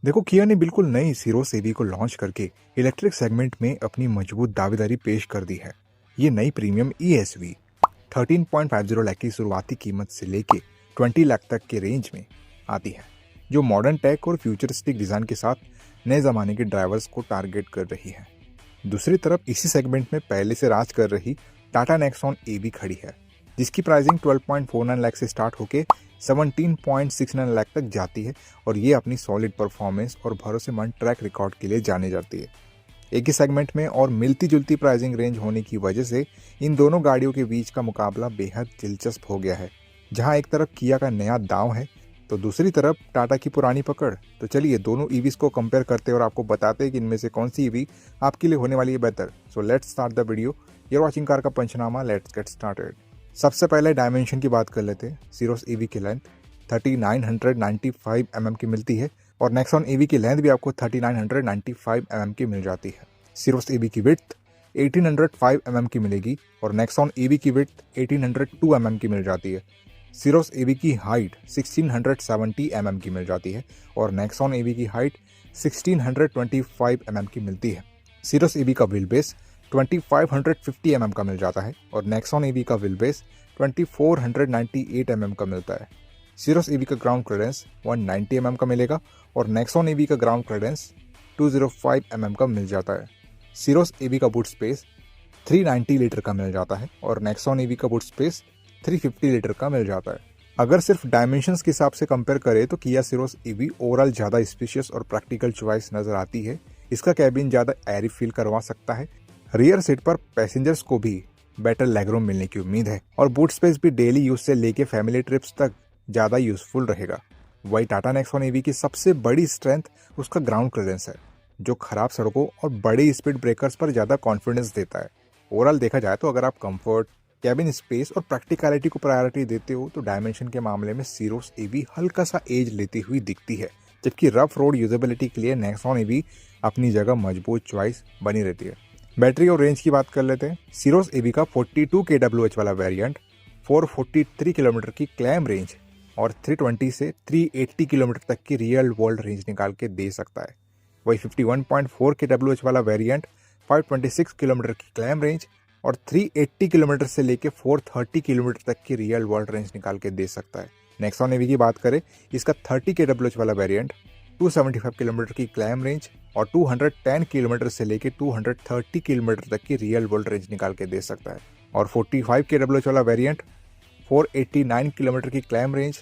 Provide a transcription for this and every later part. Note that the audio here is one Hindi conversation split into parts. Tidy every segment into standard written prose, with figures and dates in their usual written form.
देखो, किया ने बिल्कुल नई सीरोस एवी को लॉन्च करके इलेक्ट्रिक सेगमेंट में अपनी मजबूत दावेदारी पेश कर दी है। ये नई प्रीमियम ESV 13.50 लाख की शुरुआती कीमत से लेके 20 लाख तक के रेंज में आती है, जो मॉडर्न टेक और फ्यूचरिस्टिक डिजाइन के साथ नए जमाने के ड्राइवर्स को टारगेट कर रही है। दूसरी तरफ इसी सेगमेंट में पहले से राज कर रही टाटा नेक्सॉन एवी खड़ी है, जिसकी प्राइसिंग 12.49 लाख से स्टार्ट होकर 17.69 लाख तक जाती है और ये अपनी सॉलिड परफॉर्मेंस और भरोसेमंद ट्रैक रिकॉर्ड के लिए जानी जाती है। एक ही सेगमेंट में और मिलती जुलती प्राइसिंग रेंज होने की वजह से इन दोनों गाड़ियों के बीच का मुकाबला बेहद दिलचस्प हो गया है, जहां एक तरफ किया का नया दांव है तो दूसरी तरफ टाटा की पुरानी पकड़। तो चलिए दोनों ईवीज को कंपेयर करते हैं और आपको बताते हैं कि इनमें से कौन सी ईवी आपके लिए होने वाली है बेहतर। So let's start the video. You're watching car का पंचनामा, लेट्स गेट स्टार्टेड। सबसे पहले डायमेंशन की बात कर लेते हैं। सीरोस ईवी की लेंथ 3995 mm की मिलती है और नेक्सॉन ईवी की लेंथ भी आपको 3995 mm की मिल जाती है। सीरोस ईवी की विड्थ 1805 mm की मिलेगी और नेक्सॉन ईवी की विड्थ 1802 mm की मिल जाती है। सीरोस ईवी की हाइट 1670 mm की मिल जाती है और नेक्सॉन ईवी की हाइट 1625 mm की मिलती है। सीरोस ईवी का व्हील बेस 2550 mm का मिल जाता है और नेक्सॉन ईवी का व्हील बेस 2498 mm का मिलता है। सीरोस ईवी का ग्राउंड क्लियरेंस 190 mm का मिलेगा और नेक्सॉन ईवी का ग्राउंड क्लियरेंस 205 mm का मिल जाता है। सीरोस ईवी का बूट स्पेस 390 लीटर का मिल जाता है और नेक्सॉन ईवी का बूट स्पेस 350 लीटर का मिल जाता है। अगर सिर्फ डायमेंशंस के हिसाब से कंपेयर करें तो किया सीरोस ईवी ओवरऑल ज़्यादा स्पेशियस और प्रैक्टिकल चॉइस नजर आती है। इसका कैबिन ज़्यादा एयरी फील करवा सकता है। रियर सीट पर पैसेंजर्स को भी बेटर लेगरूम मिलने की उम्मीद है और बूट स्पेस भी डेली यूज से लेके फैमिली ट्रिप्स तक ज़्यादा यूजफुल रहेगा। वही टाटा नेक्सॉन ईवी की सबसे बड़ी स्ट्रेंथ उसका ग्राउंड क्लियरेंस है, जो खराब सड़कों और बड़े स्पीड ब्रेकर्स पर ज़्यादा कॉन्फिडेंस देता है। ओवरऑल देखा जाए तो अगर आप कंफर्ट, कैबिन स्पेस और प्रैक्टिकलिटी को प्रायोरिटी देते हो तो डायमेंशन के मामले में सीरोस ईवी हल्का सा एज लेती हुई दिखती है, जबकि रफ रोड यूजेबिलिटी के लिए नेक्सॉन ईवी अपनी जगह मजबूत चॉइस बनी रहती है। बैटरी और रेंज की बात कर लेते हैं। सीरोस ईवी का 42 kWh वाला वेरिएंट 443 किलोमीटर की क्लेम रेंज और 320 से 380 किलोमीटर तक की रियल वर्ल्ड रेंज निकाल के दे सकता है। वही 51.4 kWh वाला वेरिएंट 526 किलोमीटर की क्लेम रेंज और 380 किलोमीटर से लेके 430 किलोमीटर तक की रियल वर्ल्ड रेंज निकाल के दे सकता है। नेक्सॉन ईवी की बात करें, इसका 30 kWh वाला वेरिएंट 275 किलोमीटर की क्लेम रेंज और 210 किलोमीटर से लेके 230 किलोमीटर तक की रियल वर्ल्ड रेंज निकाल के दे सकता है। और 45 kWh वाला वेरिएंट 489 किलोमीटर की क्लेम रेंज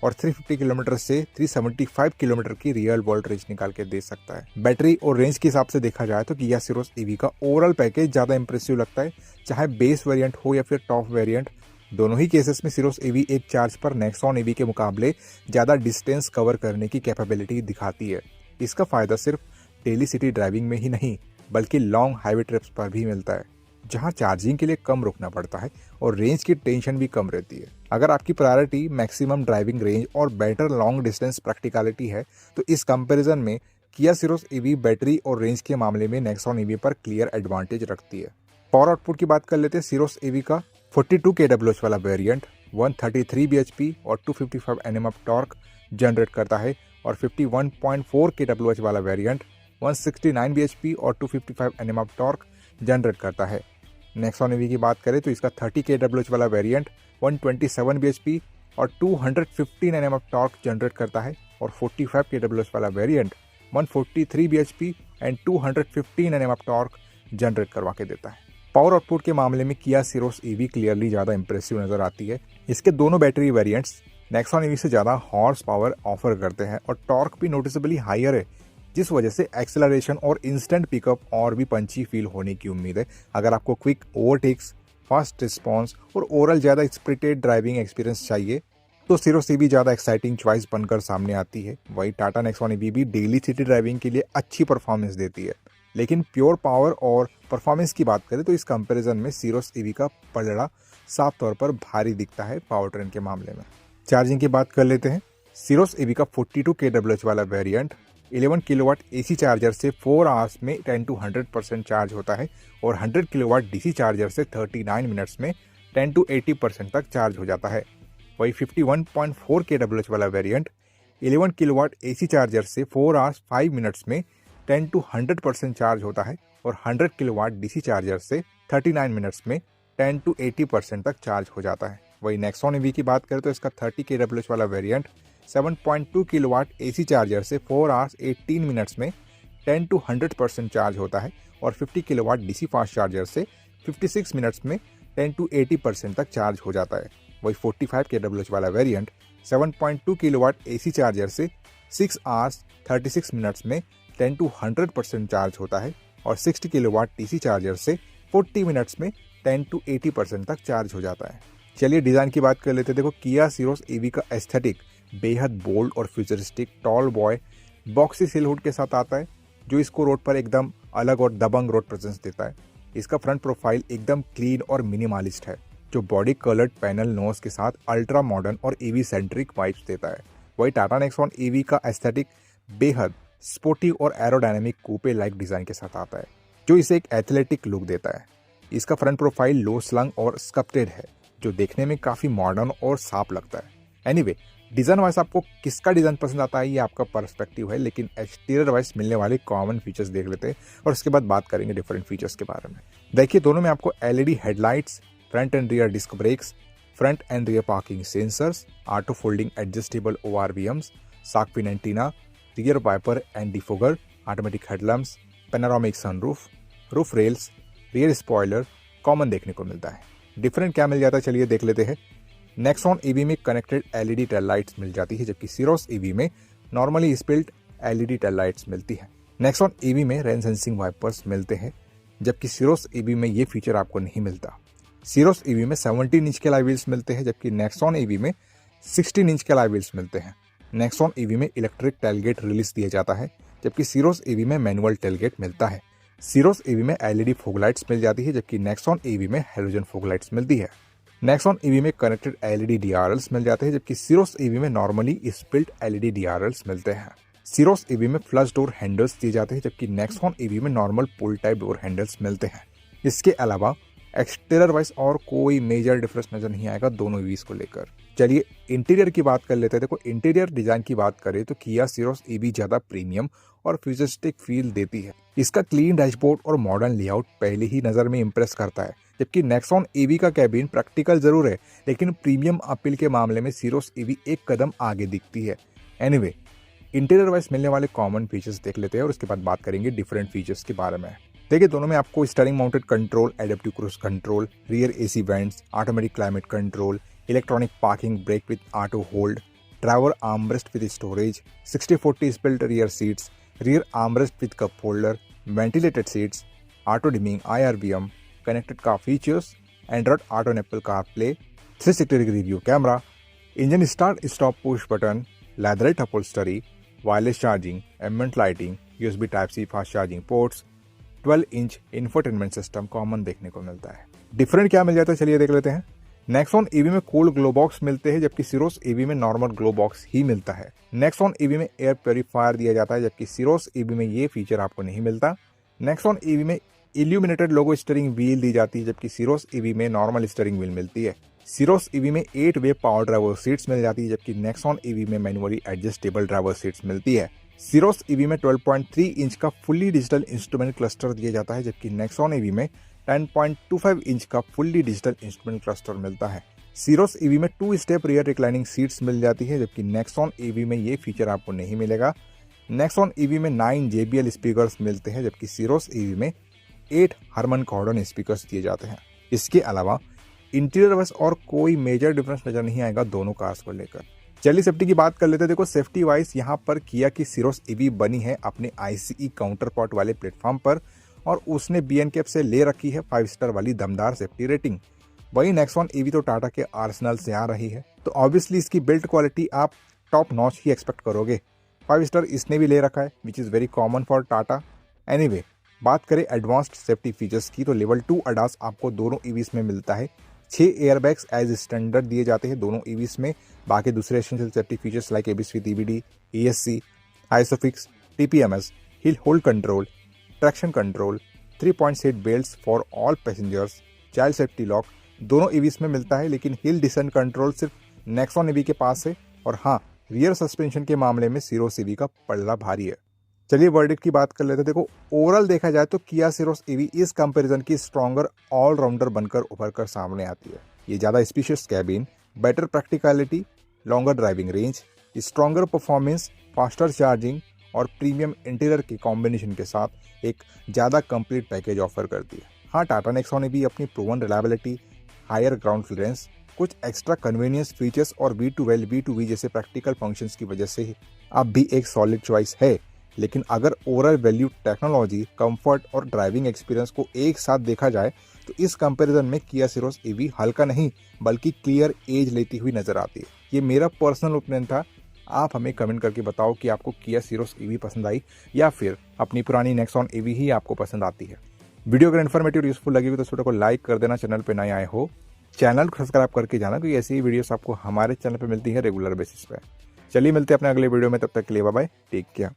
और 350 किलोमीटर से 375 किलोमीटर की रियल वर्ल्ड रेंज निकाल के दे सकता है। बैटरी और रेंज के हिसाब से देखा जाए तो किया सीरोस ईवी का ओवरऑल पैकेज ज़्यादा इंप्रेसिव लगता है, चाहे बेस वेरिएंट हो या फिर टॉप वेरिएंट। दोनों ही केसेस में सीरोस ईवी एक चार्ज पर नेक्सॉन ईवी के मुकाबले ज़्यादा डिस्टेंस कवर करने की कैपेबिलिटी दिखाती है। इसका फ़ायदा सिर्फ डेली सिटी ड्राइविंग में ही नहीं बल्कि लॉन्ग हाईवे ट्रिप्स पर भी मिलता है, जहां चार्जिंग के लिए कम रुकना पड़ता है और रेंज की टेंशन भी कम रहती है। अगर आपकी प्रायोरिटी मैक्सिमम ड्राइविंग रेंज और बेटर लॉन्ग डिस्टेंस प्रैक्टिकलिटी है तो इस कंपैरिजन में किया सीरोस ईवी बैटरी और रेंज के मामले में नेक्सॉन ईवी पर क्लियर एडवांटेज रखती है। पावर आउटपुट की बात कर लेते हैं। सीरोस ईवी का 42 kWh वाला वेरिएंट 133 bhp और 255 Nm ऑफ टॉर्क जनरेट करता है और 51.4 kWh वाला वेरिएंट 169 bhp और 255 Nm ऑफ टॉर्क जनरेट करता है। नेक्सॉन ईवी की बात करें तो इसका 30 kWh वाला वेरिएंट 127 bhp और 215 Nm ऑफ टॉर्क जनरेट करता है और 45 kWh वाला variant 143 bhp and 215 Nm of torque generate करवा के देता है। पावर आउटपुट के मामले में किया सीरोस ईवी क्लियरली ज़्यादा इंप्रेसिव नजर आती है। इसके दोनों बैटरी वेरिएंट्स नेक्सॉन ईवी से ज़्यादा हॉर्स पावर ऑफर करते हैं और टॉर्क भी नोटिसेबली हायर है, जिस वजह से एक्सेलरेशन और इंस्टेंट पिकअप और भी पंची फील होने की उम्मीद है। अगर आपको क्विक ओवरटेक्स, फास्ट रिस्पॉन्स और ओवरऑल ज़्यादा स्प्रिटेड ड्राइविंग एक्सपीरियंस चाहिए तो सीरोस ईवी ज़्यादा एक्साइटिंग चॉइस बनकर सामने आती है। वही टाटा नेक्सॉन ईवी भी डेली सिटी ड्राइविंग के लिए अच्छी परफॉर्मेंस देती है, लेकिन प्योर पावर और परफॉर्मेंस की बात करें तो इस कंपैरिजन में सीरोस ईवी का पलड़ा साफ तौर पर भारी दिखता है पावर ट्रेन के मामले में। चार्जिंग की बात कर लेते हैं। सीरोस ईवी का 42 kWh वाला वेरिएंट 11 किलोवाट AC चार्जर से 4 आवर्स में 10 to 100% चार्ज होता है और 100 किलोवाट DC चार्जर से 39 मिनट्स में 10 to 80% तक चार्ज हो जाता है। वही 51.4 kWh वाला वेरिएंट 11 किलोवाट AC चार्जर से 4 आवर्स 5 मिनट्स में 10 to 100% चार्ज होता है और 100 किलोवाट DC चार्जर से 39 मिनट्स में 10 to 80% तक चार्ज हो जाता है। वही नेक्सॉन EV की बात करें तो इसका 30 kWh वाला वेरिएंट 7.2 किलोवाट AC चार्जर से 4 आवर्स 18 मिनट्स में 10 to 100% चार्ज होता है और 50 किलोवाट DC फास्ट चार्जर से 56 मिनट्स में 10 to 80% तक चार्ज हो जाता है। वही 45 kWh वाला वेरिएंट 7.2 किलोवाट AC चार्जर से 6 आवर्स 36 मिनट्स में 10 to 100% चार्ज होता है और 60 किलोवाट DC चार्जर से 40 मिनट्स में 10 to 80% तक चार्ज हो जाता है। चलिए डिज़ाइन की बात कर लेते हैं। देखो किया सीरोस EV का एस्थेटिक बेहद बोल्ड और फ्यूचरिस्टिक टॉल बॉय बॉक्सी सिलहुड के साथ आता है, जो इसको रोड पर एकदम अलग और दबंग रोड प्रेजेंस देता है। इसका फ्रंट प्रोफाइल एकदम क्लीन और मिनिमलिस्ट है, जो बॉडी कलर्ड पैनल नोज के साथ अल्ट्रा मॉडर्न और EV सेंट्रिक वाइब्स देता है। वही टाटा नेक्सॉन EV का एस्थेटिक बेहद स्पोर्टी और एरोडायनेमिक कूपे लाइक डिजाइन के साथ आता है, जो इसे एक एथलेटिक लुक देता है। इसका फ्रंट प्रोफाइल लो स्लंग और स्कल्प्टेड है, जो देखने में काफी मॉडर्न और साफ लगता है। एनीवे, डिजाइन वाइज आपको किसका डिजाइन पसंद आता है ये आपका पर्सपेक्टिव है, लेकिन एक्सटीरियर वाइज मिलने वाले कॉमन फीचर्स देख लेते हैं और उसके बाद बात करेंगे डिफरेंट फीचर्स के बारे में। देखिए, दोनों में आपको LED headlights, front and rear disc brakes, front and rear parking sensors, auto folding adjustable ORVMs, shark fin antenna, rear wiper and defogger, automatic headlamps, panoramic sunroof, roof rails, rear spoiler common देखने को मिलता है। डिफरेंट क्या मिल जाता है चलिए देख लेते हैं। नेक्सॉन EV में कनेक्टेड LED टेल लाइट्स मिल जाती है, जबकि सीरोस EV में normally spilt LED tail lights मिलती है। नेक्सॉन EV में रेन सेंसिंग वाइपर्स मिलते हैं, जबकि सीरोस EV में ये फीचर आपको नहीं मिलता। सीरोस EV में 17 इंच के अलॉय व्हील्स मिलते हैं, जबकि नेक्सॉन EV में 16 इंच के अलॉय व्हील्स मिलते हैं। नेक्सॉन EV में इलेक्ट्रिक टेलगेट रिलीज दिया जाता है, जबकि सीरोस EV में मैनुअल टेलगेट मिलता है। सीरोस EV में LED फोगलाइट्स मिल जाती है, जबकि नेक्सॉन EV में हेलोजन फोगलाइट्स मिलती है। नेक्सॉन EV में कनेक्टेड LED DRLs मिल जाते हैं, जबकि सीरोस EV में नॉर्मली स्पिल्ट LED DRLs मिलते हैं। सीरोस EV में फ्लश डोर हैंडल्स दिए जाते हैं, जबकि नेक्सॉन EV में नॉर्मल पुल टाइप डोर हैंडल्स मिलते हैं। इसके अलावा एक्सटीरियर वाइज और कोई मेजर डिफरेंस नजर नहीं आएगा दोनों EVs को लेकर। चलिए इंटीरियर की बात कर लेते हैं। देखो, इंटीरियर डिजाइन की बात करें तो किया सीरोस EV ज्यादा प्रीमियम और फ्यूचरिस्टिक फील देती है। इसका क्लीन डैशबोर्ड और मॉडर्न लेआउट पहले ही नजर में इंप्रेस करता है, जबकि नेक्सॉन EV का कैबिन प्रैक्टिकल जरूर है, लेकिन प्रीमियम अपील के मामले में सीरोस EV एक कदम आगे दिखती है। एनीवे, इंटीरियर वाइज मिलने वाले कॉमन फीचर्स देख लेते हैं और उसके बाद बात करेंगे डिफरेंट फीचर्स के बारे में। देखिए, दोनों में आपको steering mounted control, adaptive cruise control, rear AC vents, automatic climate control, electronic parking brake with auto hold, driver armrest with storage, 60/40 split rear seats, rear armrest with cup holder, ventilated seats, auto dimming IRVM, connected car features, Android Auto and Apple CarPlay, 360 degree view camera, engine start stop push button, leatherette upholstery, wireless charging, ambient lighting, USB Type-C fast charging ports, 12 inch infotainment system common देखने को मिलता है। डिफरेंट क्या मिल जाता है चलिए देख लेते हैं। नेक्सॉन EV में कूल्ड ग्लो बॉक्स मिलते हैं, जबकि सीरोस EV में नॉर्मल ग्लो बॉक्स ही मिलता है। नेक्सॉन EV में एयर प्योरीफायर दिया जाता है, जबकि सीरोस EV में ये फीचर आपको नहीं मिलता। नेक्सॉन EV में इल्यूमिनेटेड लोगो स्टीयरिंग व्हील दी जाती है, जबकि सीरोस EV में नॉर्मल स्टीयरिंग व्हील मिलती है। सीरोस EV में 8 वे पावर ड्राइवर सीट्स मिल जाती है, जबकि नेक्सॉन EV में मैनुअली एडजस्टेबल ड्राइवर सीट्स मिलती है। सीरोस EV में 12.3 इंच का फुल्ली डिजिटल इंस्ट्रूमेंट क्लस्टर दिया जाता है, जबकि नेक्सॉन EV में 10.25 इंच का फुल्ली डिजिटल इंस्ट्रूमेंट क्लस्टर मिलता है। सीरोस EV में 2 स्टेप रियर रिक्लाइनिंग सीट्स मिल जाती है, जबकि नेक्सॉन EV में ये फीचर आपको नहीं मिलेगा। नेक्सॉन EV में 9 JBL स्पीकर्स मिलते हैं, जबकि सीरोस EV में 8 हारमन कॉर्डन स्पीकर्स दिए जाते हैं। इसके अलावा इंटीरियर वाइज और कोई मेजर डिफरेंस नजर नहीं आएगा दोनों कार्स को लेकर। चलिए सेफ्टी की बात कर लेते हैं। देखो, सेफ्टी वाइज यहाँ पर किया की सीरोस EV बनी है अपने ICE काउंटर पार्ट वाले प्लेटफॉर्म पर और उसने B&K से ले रखी है 5 स्टार वाली दमदार सेफ्टी रेटिंग। वही नेक्सॉन EV तो टाटा के आर्सेनल से आ रही है, तो ऑब्वियसली इसकी बिल्ड क्वालिटी आप टॉप नॉच ही एक्सपेक्ट करोगे। 5 स्टार इसने भी ले रखा है, which is very common for Tata. Anyway, बात करें एडवांस्ड सेफ्टी फीचर्स की तो लेवल 2 ADAS आपको दोनों EVs में मिलता है। 6 एयरबैग्स एज स्टैंडर्ड दिए जाते हैं दोनों EVs में। बाकी दूसरे essential safety features like ABS with EBD, ESC, ISOFIX, TPMS, hill hold control, traction control, 3-point seat belts for all passengers, child safety lock दोनों EVs में मिलता है, लेकिन हिल डिसेंट कंट्रोल सिर्फ नेक्सॉन EV के पास है। और हाँ, रियर सस्पेंशन के मामले में सीरोस ईवी का पल्ला भारी है। चलिए वर्डिक्ट की बात कर लेते हैं। देखो, ओवरऑल देखा जाए तो किया सीरोस ईवी इस कंपैरिजन की स्ट्रॉन्गर ऑलराउंडर बनकर उभर कर सामने आती है। ये ज़्यादा spacious cabin, better practicality, longer driving range, stronger performance, faster charging और प्रीमियम इंटीरियर के कॉम्बिनेशन के साथ एक ज़्यादा कंप्लीट पैकेज ऑफर करती है। हाँ, टाटा नेक्सॉन ने भी अपनी proven reliability, higher ground clearance, कुछ एक्स्ट्रा कन्वीनियंस फीचर्स और V2L, V2V जैसे प्रैक्टिकल फंक्शंस की वजह से अब भी एक सॉलिड चॉइस है। लेकिन अगर ओवरऑल वैल्यू, टेक्नोलॉजी, कंफर्ट और ड्राइविंग एक्सपीरियंस को एक साथ देखा जाए तो इस कंपैरिजन में किया सीरोस ईवी हल्का नहीं बल्कि क्लियर एज लेती हुई नजर आती है। ये मेरा पर्सनल ओपिनियन था। आप हमें कमेंट करके बताओ कि आपको किया सीरोस ईवी पसंद आई या फिर अपनी पुरानी नेक्सॉन ईवी ही आपको पसंद आती है। वीडियो अगर इन्फॉर्मेटिव और यूजफुल लगी हो तो इस वीडियो को लाइक कर देना। चैनल पे नए आए हो चैनल को सब्सक्राइब करके जाना, क्योंकि ऐसी ही वीडियोस आपको हमारे चैनल पे मिलती है रेगुलर बेसिस पे। चलिए मिलते हैं अपने अगले वीडियो में, तब तक के लिए बाय बाय, टेक केयर।